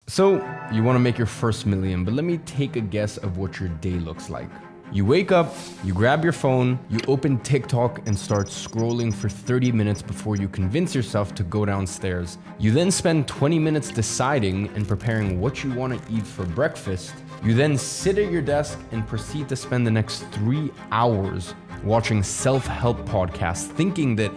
So, you want to make your first million, but let me take a guess of what your day looks like. You wake up, you grab your phone, you open TikTok and start scrolling for 30 minutes before you convince yourself to go downstairs. You then spend 20 minutes deciding and preparing what you want to eat for breakfast. You then sit at your desk and proceed to spend the next 3 hours watching self-help podcasts, thinking that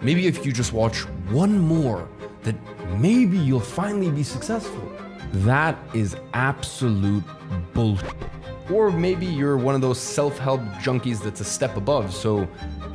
maybe if you just watch one more, that maybe you'll finally be successful. That is absolute bullshit. Or maybe you're one of those self-help junkies that's a step above. So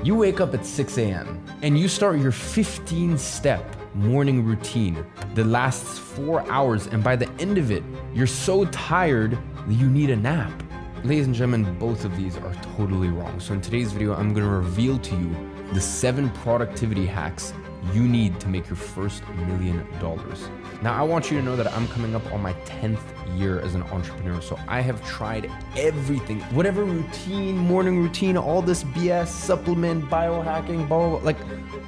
you wake up at 6 a.m. and you start your 15-step morning routine that lasts 4 hours. And by the end of it, you're so tired that you need a nap. Ladies and gentlemen, both of these are totally wrong. So in today's video, I'm going to reveal to you the 7 productivity hacks you need to make your first $1 million. Now, I want you to know that I'm coming up on my 10th year as an entrepreneur. So I have tried everything, whatever routine, morning routine, all this BS, supplement, biohacking, blah, blah, blah. Like,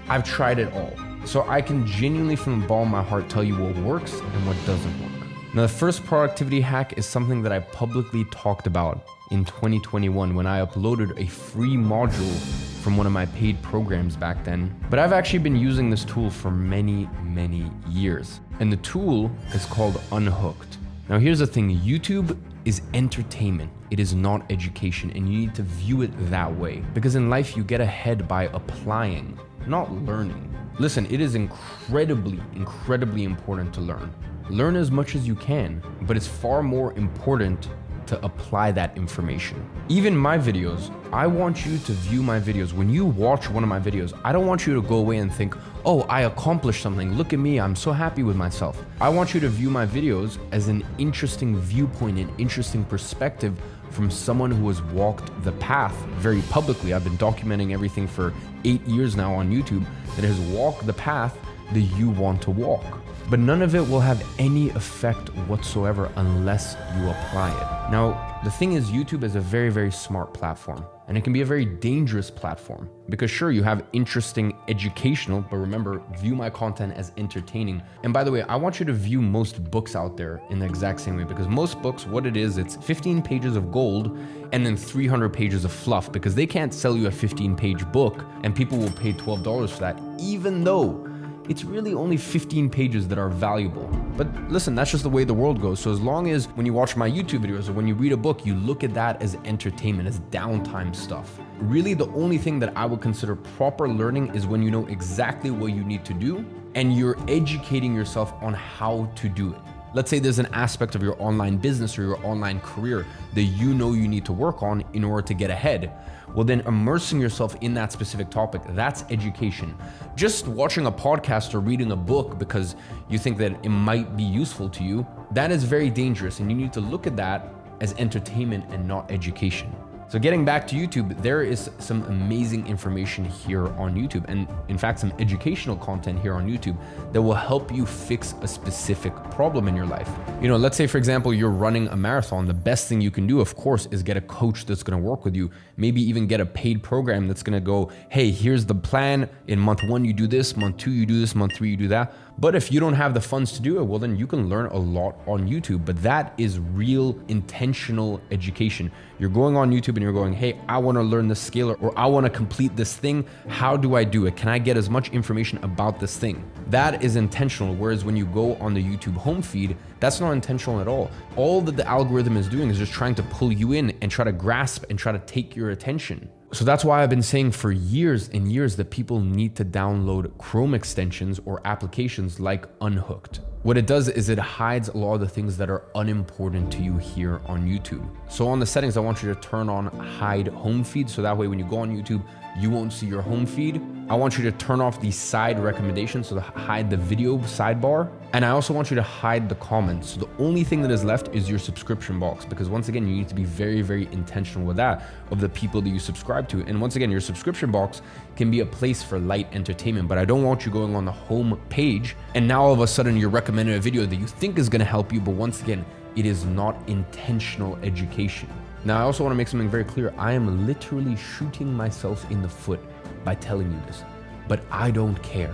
I've tried it all. So I can genuinely from the bottom of my heart tell you what works and what doesn't work. Now, the first productivity hack is something that I publicly talked about in 2021 when I uploaded a free module from one of my paid programs back then. But I've actually been using this tool for many, many years. And the tool is called Unhooked. Now, here's the thing. YouTube is entertainment. It is not education, and you need to view it that way. Because in life, you get ahead by applying, not learning. Listen, it is incredibly, incredibly important to learn. Learn as much as you can, but it's far more important to apply that information. Even my videos, I want you to view my videos. When you watch one of my videos, I don't want you to go away and think, oh, I accomplished something. Look at me, I'm so happy with myself. I want you to view my videos as an interesting viewpoint, an interesting perspective from someone who has walked the path very publicly. I've been documenting everything for 8 years now on YouTube that has walked the path that you want to walk. But none of it will have any effect whatsoever unless you apply it. Now, the thing is, YouTube is a very, very smart platform, and it can be a very dangerous platform because sure, you have interesting educational, but remember, view my content as entertaining. And by the way, I want you to view most books out there in the exact same way, because most books, what it is, it's 15 pages of gold and then 300 pages of fluff, because they can't sell you a 15-page book and people will pay $12 for that, even though it's really only 15 pages that are valuable. But listen, that's just the way the world goes. So as long as when you watch my YouTube videos or when you read a book, you look at that as entertainment, as downtime stuff. Really, the only thing that I would consider proper learning is when you know exactly what you need to do and you're educating yourself on how to do it. Let's say there's an aspect of your online business or your online career that you know you need to work on in order to get ahead. Well, then immersing yourself in that specific topic, that's education. Just watching a podcast or reading a book because you think that it might be useful to you, that is very dangerous, and you need to look at that as entertainment and not education. So getting back to YouTube, there is some amazing information here on YouTube, and in fact, some educational content here on YouTube that will help you fix a specific problem in your life. You know, let's say, for example, you're running a marathon. The best thing you can do, of course, is get a coach that's going to work with you. Maybe even get a paid program that's going to go, hey, here's the plan. In month 1, you do this. Month 2, you do this. Month 3, you do that. But if you don't have the funds to do it, well, then you can learn a lot on YouTube. But that is real intentional education. You're going on YouTube and you're going, hey, I want to learn this skill, or I want to complete this thing. How do I do it? Can I get as much information about this thing? That is intentional. Whereas when you go on the YouTube home feed, that's not intentional at all. All that the algorithm is doing is just trying to pull you in and try to grasp and try to take your attention. So that's why I've been saying for years and years that people need to download Chrome extensions or applications like Unhooked. What it does is it hides a lot of the things that are unimportant to you here on YouTube. So on the settings, I want you to turn on hide home feed. So that way, when you go on YouTube, you won't see your home feed. I want you to turn off the side recommendations, so to hide the video sidebar. And I also want you to hide the comments. So the only thing that is left is your subscription box, because once again, you need to be very, very intentional with that, of the people that you subscribe to. And once again, your subscription box can be a place for light entertainment, but I don't want you going on the home page and now all of a sudden you're recommending a video that you think is gonna help you, but once again, it is not intentional education. Now, I also want to make something very clear. I am literally shooting myself in the foot by telling you this, but I don't care.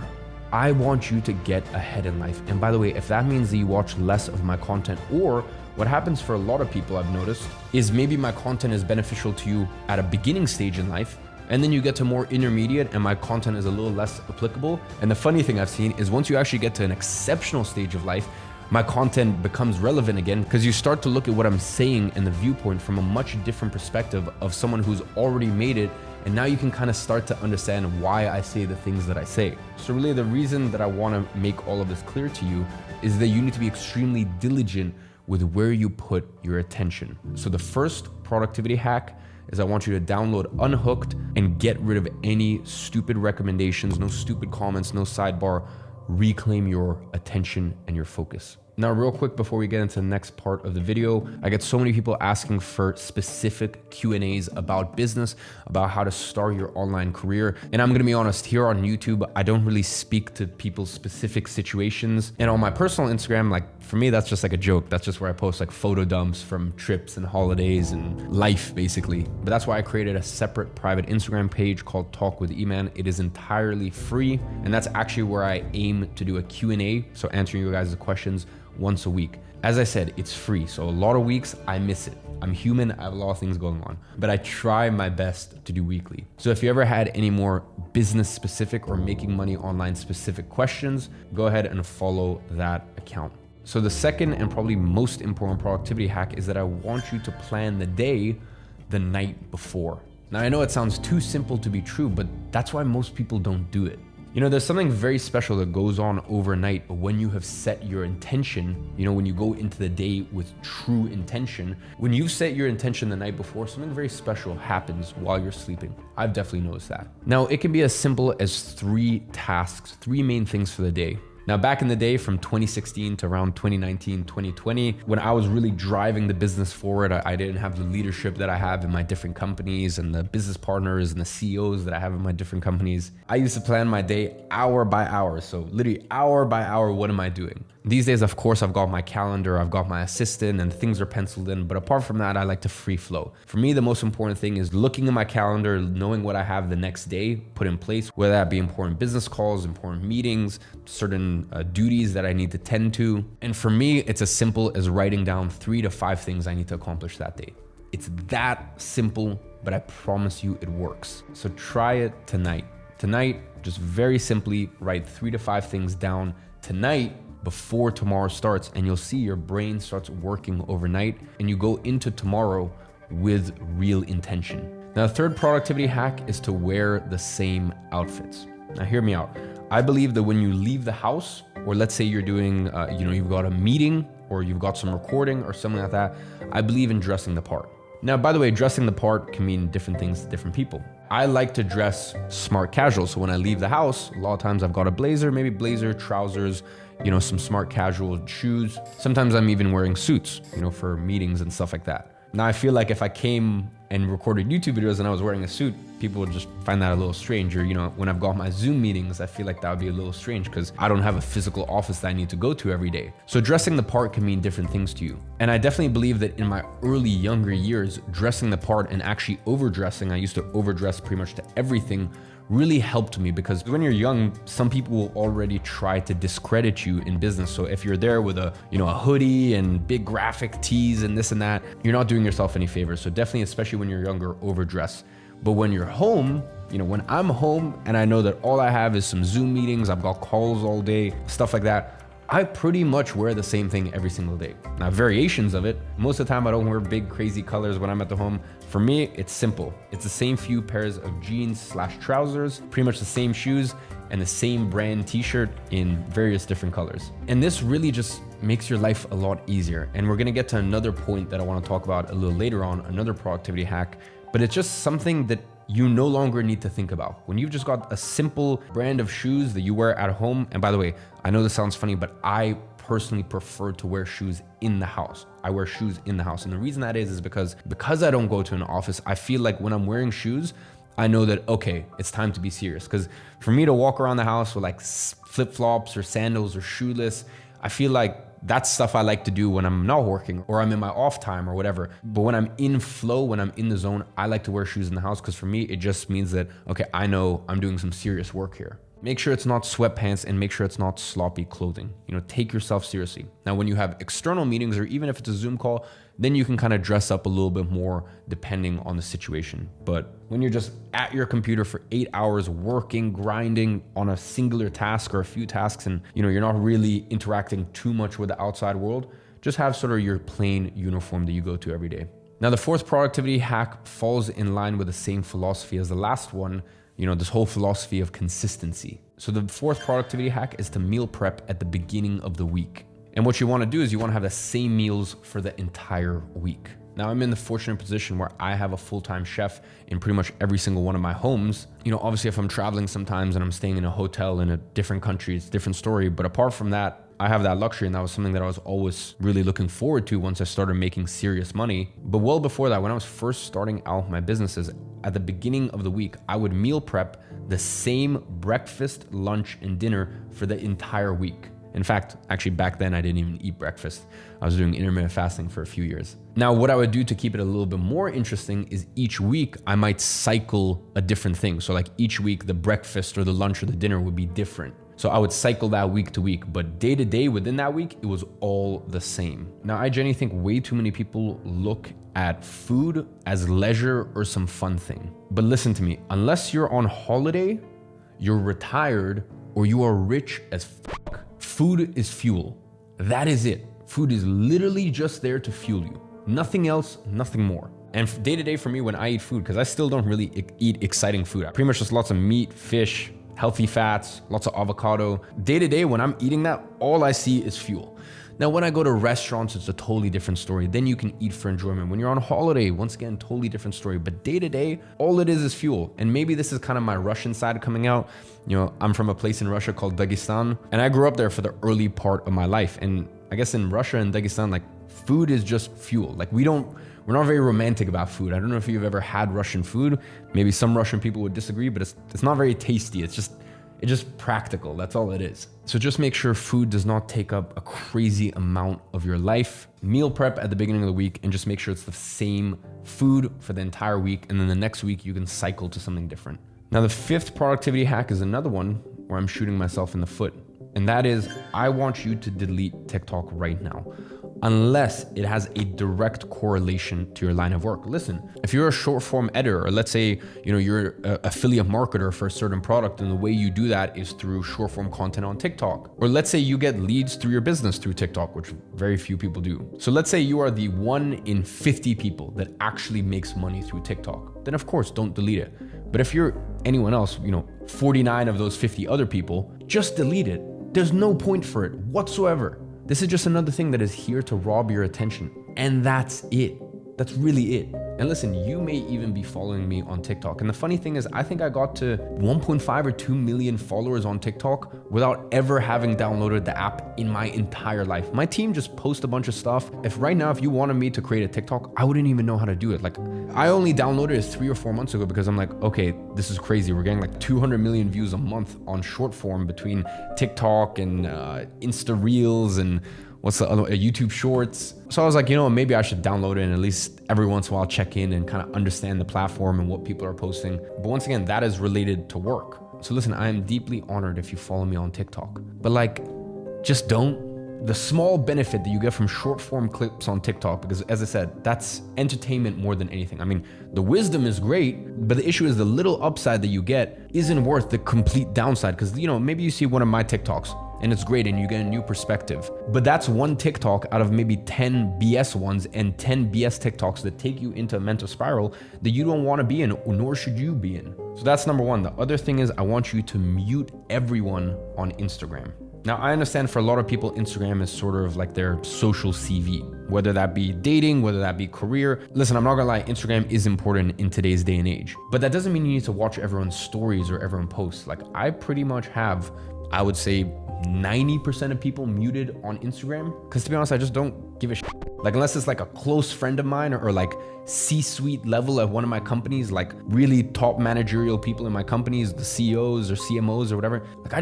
I want you to get ahead in life. And by the way, if that means that you watch less of my content, or what happens for a lot of people I've noticed is maybe my content is beneficial to you at a beginning stage in life, and then you get to more intermediate and my content is a little less applicable. And the funny thing I've seen is once you actually get to an exceptional stage of life, my content becomes relevant again because you start to look at what I'm saying and the viewpoint from a much different perspective of someone who's already made it. And now you can kind of start to understand why I say the things that I say. So really the reason that I want to make all of this clear to you is that you need to be extremely diligent with where you put your attention. So the first productivity hack is I want you to download Unhooked and get rid of any stupid recommendations, no stupid comments, no sidebar. Reclaim your attention and your focus. Now, real quick before we get into the next part of the video, I get so many people asking for specific Q&As about business, about how to start your online career. And I'm gonna be honest, here on YouTube, I don't really speak to people's specific situations. And on my personal Instagram, like for me, that's just like a joke. That's just where I post like photo dumps from trips and holidays and life basically. But that's why I created a separate private Instagram page called Talk with E-Man. It is entirely free. And that's actually where I aim to do a Q&A. So answering you guys' questions once a week. As I said, it's free. So a lot of weeks I miss it. I'm human, I have a lot of things going on, but I try my best to do weekly. So if you ever had any more business specific or making money online specific questions, go ahead and follow that account. So the second and probably most important productivity hack is that I want you to plan the day the night before. Now I know it sounds too simple to be true, but that's why most people don't do it. You know, there's something very special that goes on overnight when you have set your intention, you know, when you go into the day with true intention. When you set your intention the night before, something very special happens while you're sleeping. I've definitely noticed that. Now, it can be as simple as 3 tasks, 3 main things for the day. Now, back in the day from 2016 to around 2019, 2020, when I was really driving the business forward, I didn't have the leadership that I have in my different companies and the business partners and the CEOs that I have in my different companies. I used to plan my day hour by hour. So literally hour by hour, what am I doing? These days, of course, I've got my calendar, I've got my assistant and things are penciled in. But apart from that, I like to free flow. For me, the most important thing is looking at my calendar, knowing what I have the next day put in place, whether that be important business calls, important meetings, certain duties that I need to tend to. And for me, it's as simple as writing down 3 to 5 things I need to accomplish that day. It's that simple, but I promise you it works. So try it tonight. Tonight, just very simply write 3 to 5 things down tonight before tomorrow starts, and you'll see your brain starts working overnight and you go into tomorrow with real intention. Now, the third productivity hack is to wear the same outfits. Now, hear me out. I believe that when you leave the house, or let's say you're doing, you've got a meeting or you've got some recording or something like that, I believe in dressing the part. Now, by the way, dressing the part can mean different things to different people. I like to dress smart casual. So when I leave the house, a lot of times I've got a blazer, maybe blazer, trousers, some smart casual shoes. Sometimes I'm even wearing suits, for meetings and stuff like that. Now, I feel like if I came and recorded YouTube videos and I was wearing a suit, people would just find that a little strange. Or, when I've got my Zoom meetings, I feel like that would be a little strange because I don't have a physical office that I need to go to every day. So dressing the part can mean different things to you. And I definitely believe that in my early younger years, dressing the part and actually overdressing, I used to overdress pretty much to everything, really helped me, because when you're young, some people will already try to discredit you in business. So if you're there with a hoodie and big graphic tees and this and that, you're not doing yourself any favors. So definitely, especially when you're younger, overdress. But when you're home, when I'm home and I know that all I have is some Zoom meetings, I've got calls all day, stuff like that, I pretty much wear the same thing every single day. Now, variations of it, most of the time I don't wear big crazy colors when I'm at the home. For me, it's simple. It's the same few pairs of jeans/trousers, pretty much the same shoes, and the same brand t-shirt in various different colors. And this really just makes your life a lot easier. And we're gonna get to another point that I wanna talk about a little later on, another productivity hack, but it's just something that you no longer need to think about. When you've just got a simple brand of shoes that you wear at home, and by the way, I know this sounds funny, but I personally prefer to wear shoes in the house. I wear shoes in the house. And the reason that is because I don't go to an office, I feel like when I'm wearing shoes, I know that, okay, it's time to be serious. Because for me to walk around the house with like flip-flops or sandals or shoeless, I feel like that's stuff I like to do when I'm not working or I'm in my off time or whatever. But when I'm in flow, when I'm in the zone, I like to wear shoes in the house because for me, it just means that, okay, I know I'm doing some serious work here. Make sure it's not sweatpants and make sure it's not sloppy clothing. You know, take yourself seriously. Now, when you have external meetings or even if it's a Zoom call, then you can kind of dress up a little bit more depending on the situation. But when you're just at your computer for 8 hours working, grinding on a singular task or a few tasks, and you know, you're not really interacting too much with the outside world, just have sort of your plain uniform that you go to every day. Now, the fourth productivity hack falls in line with the same philosophy as the last one, you know, this whole philosophy of consistency. So the fourth productivity hack is to meal prep at the beginning of the week. And what you want to do is you want to have the same meals for the entire week. Now, I'm in the fortunate position where I have a full-time chef in pretty much every single one of my homes. You know, obviously if I'm traveling sometimes and I'm staying in a hotel in a different country, it's a different story. But apart from that, I have that luxury, and that was something that I was always really looking forward to once I started making serious money. But well before that, when I was first starting out my businesses, at the beginning of the week, I would meal prep the same breakfast, lunch, and dinner for the entire week. In fact, actually back then I didn't even eat breakfast. I was doing intermittent fasting for a few years. Now, what I would do to keep it a little bit more interesting is each week I might cycle a different thing. So like each week, the breakfast or the lunch or the dinner would be different. So I would cycle that week to week, but day to day within that week, it was all the same. Now, I genuinely think way too many people look at food as leisure or some fun thing. But listen to me, unless you're on holiday, you're retired, or you are rich as fuck, food is fuel. That is it. Food is literally just there to fuel you. Nothing else, nothing more. And day to day for me when I eat food, because I still don't really eat exciting food. I pretty much just lots of meat, fish, healthy fats, lots of avocado. Day to day when I'm eating that, all I see is fuel. Now, when I go to restaurants, it's a totally different story. Then you can eat for enjoyment. When you're on holiday, once again, totally different story. But day to day, all it is fuel. And maybe this is kind of my Russian side coming out. You know, I'm from a place in Russia called Dagestan, and I grew up there for the early part of my life. And I guess in Russia and Dagestan, like food is just fuel. Like we're not very romantic about food. I don't know if you've ever had Russian food. Maybe some Russian people would disagree, but it's not very tasty. It's just practical. That's all it is. So just make sure food does not take up a crazy amount of your life. Meal prep at the beginning of the week and just make sure it's the same food for the entire week. And then the next week you can cycle to something different. Now, the fifth productivity hack is another one where I'm shooting myself in the foot. And that is, I want you to delete TikTok right now, unless it has a direct correlation to your line of work. Listen, if you're a short form editor, or let's say, you know, you're an affiliate marketer for a certain product, and the way you do that is through short form content on TikTok. Or let's say you get leads through your business through TikTok, which very few people do. So let's say you are the 1 in 50 people that actually makes money through TikTok. Then of course, don't delete it. But if you're anyone else, you know, 49 of those 50 other people, just delete it. There's no point for it whatsoever. This is just another thing that is here to rob your attention. And that's it. That's really it. And listen, you may even be following me on TikTok. And the funny thing is, I think I got to 1.5 or 2 million followers on TikTok without ever having downloaded the app in my entire life. My team just posts a bunch of stuff. If you wanted me to create a TikTok, I wouldn't even know how to do it. Like, I only downloaded it 3 or 4 months ago because I'm like, okay, this is crazy. We're getting like 200 million views a month on short form between TikTok and Insta Reels and what's the other, YouTube Shorts. So I was like, you know, maybe I should download it and at least every once in a while check in and kind of understand the platform and what people are posting. But once again, that is related to work. So listen, I am deeply honored if you follow me on TikTok, but like, just don't. The small benefit that you get from short form clips on TikTok, because as I said, that's entertainment more than anything. I mean, the wisdom is great, but the issue is the little upside that you get isn't worth the complete downside. Because, you know, maybe you see one of my TikToks and it's great and you get a new perspective, but that's one TikTok out of maybe 10 BS ones and 10 BS TikToks that take you into a mental spiral that you don't want to be in, nor should you be in. So that's number one. The other thing is, I want you to mute everyone on Instagram. Now, I understand for a lot of people, Instagram is sort of like their social CV, whether that be dating, whether that be career. Listen, I'm not gonna lie, Instagram is important in today's day and age, but that doesn't mean you need to watch everyone's stories or everyone posts. Like, I pretty much have, I would say, 90% of people muted on Instagram, because to be honest, I just don't give a shit. Like, unless it's like a close friend of mine or like C-suite level at one of my companies, like really top managerial people in my companies, the CEOs or CMOs or whatever, like I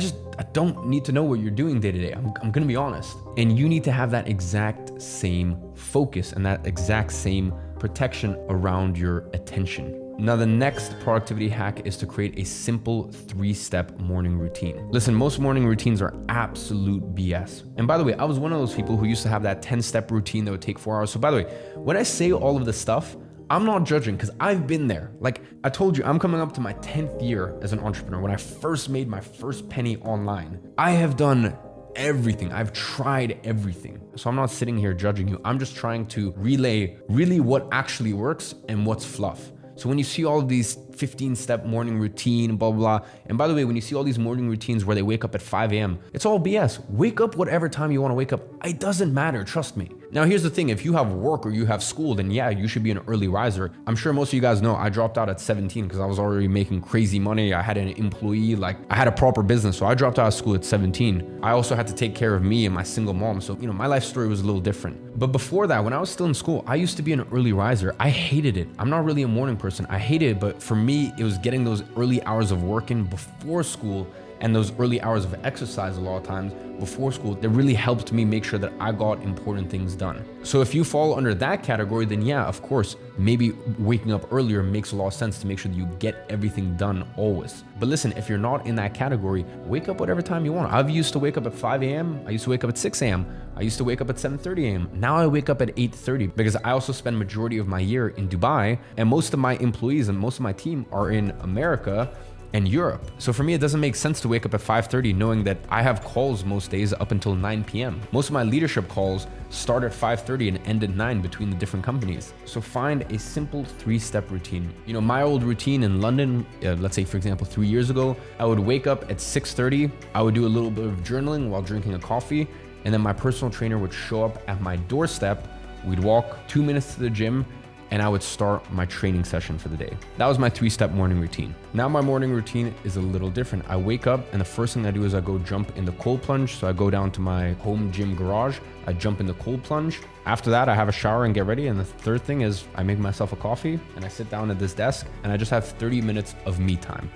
don't need to know what you're doing day to day. I'm gonna be honest. And you need to have that exact same focus and that exact same protection around your attention. Now, the next productivity hack is to create a simple 3-step morning routine. Listen, most morning routines are absolute BS. And by the way, I was one of those people who used to have that 10-step routine that would take 4 hours. So by the way, when I say all of this stuff, I'm not judging because I've been there. Like I told you, I'm coming up to my 10th year as an entrepreneur. When I first made my first penny online, I have done everything. I've tried everything. So I'm not sitting here judging you. I'm just trying to relay really what actually works and what's fluff. So when you see all of these 15-step morning routine, blah, blah, blah. And by the way, when you see all these morning routines where they wake up at 5 a.m., it's all BS. Wake up whatever time you want to wake up. It doesn't matter, trust me. Now, here's the thing. If you have work or you have school, then yeah, you should be an early riser. I'm sure most of you guys know I dropped out at 17 because I was already making crazy money. I had an employee, like I had a proper business. So I dropped out of school at 17. I also had to take care of me and my single mom. So, my life story was a little different. But before that, when I was still in school, I used to be an early riser. I hated it. I'm not really a morning person. I hated it. But for me, it was getting those early hours of working before school and those early hours of exercise a lot of times before school that really helped me make sure that I got important things done. So if you fall under that category, then yeah, of course, maybe waking up earlier makes a lot of sense to make sure that you get everything done always. But listen, if you're not in that category, wake up whatever time you want. I've used to wake up at 5 a.m. I used to wake up at 6 a.m. I used to wake up at 7:30 a.m. Now I wake up at 8:30 because I also spend majority of my year in Dubai, and most of my employees and most of my team are in America and Europe. So for me, it doesn't make sense to wake up at 5:30 knowing that I have calls most days up until 9 p.m. Most of my leadership calls start at 5:30 and end at 9 between the different companies. So find a simple 3-step routine. My old routine in London, let's say for example, 3 years ago, I would wake up at 6:30. I would do a little bit of journaling while drinking a coffee. And then my personal trainer would show up at my doorstep. We'd walk 2 minutes to the gym, and I would start my training session for the day. That was my 3-step morning routine. Now my morning routine is a little different. I wake up and the first thing I do is I go jump in the cold plunge. So I go down to my home gym garage, I jump in the cold plunge. After that, I have a shower and get ready. And the third thing is I make myself a coffee and I sit down at this desk and I just have 30 minutes of me time.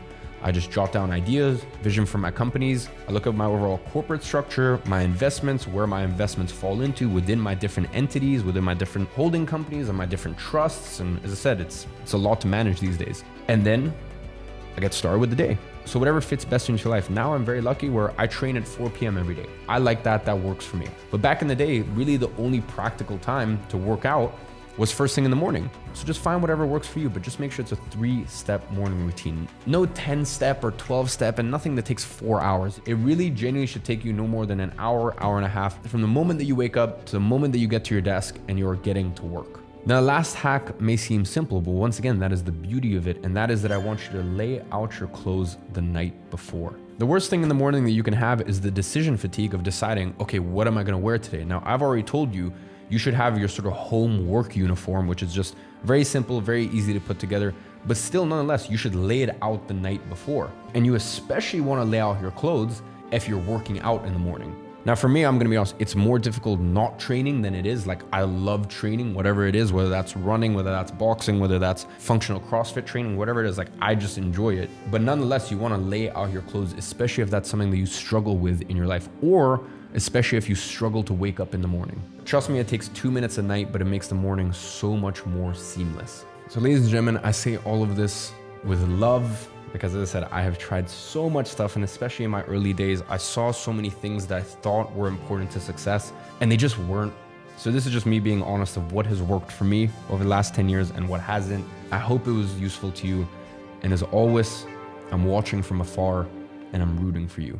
I just jot down ideas, vision for my companies. I look at my overall corporate structure, my investments, where my investments fall into within my different entities, within my different holding companies and my different trusts. And as I said, it's a lot to manage these days. And then I get started with the day. So whatever fits best into your life. Now I'm very lucky where I train at 4 p.m. every day. I like that. That works for me. But back in the day, really the only practical time to work out was first thing in the morning. So just find whatever works for you, but just make sure it's a 3-step morning routine. No 10-step or 12-step and nothing that takes 4 hours. It really genuinely should take you no more than an hour, hour and a half from the moment that you wake up to the moment that you get to your desk and you're getting to work. Now, the last hack may seem simple, but once again, that is the beauty of it. And that is that I want you to lay out your clothes the night before. The worst thing in the morning that you can have is the decision fatigue of deciding, okay, what am I gonna wear today? Now, I've already told you, you should have your sort of home work uniform, which is just very simple, very easy to put together, but still nonetheless, you should lay it out the night before. And you especially wanna lay out your clothes if you're working out in the morning. Now for me, I'm gonna be honest, it's more difficult not training than it is. Like I love training, whatever it is, whether that's running, whether that's boxing, whether that's functional CrossFit training, whatever it is, like I just enjoy it. But nonetheless, you wanna lay out your clothes, especially if that's something that you struggle with in your life, or especially if you struggle to wake up in the morning. Trust me, it takes 2 minutes a night, but it makes the morning so much more seamless. So ladies and gentlemen, I say all of this with love, because as I said, I have tried so much stuff, and especially in my early days, I saw so many things that I thought were important to success, and they just weren't. So this is just me being honest of what has worked for me over the last 10 years and what hasn't. I hope it was useful to you. And as always, I'm watching from afar and I'm rooting for you.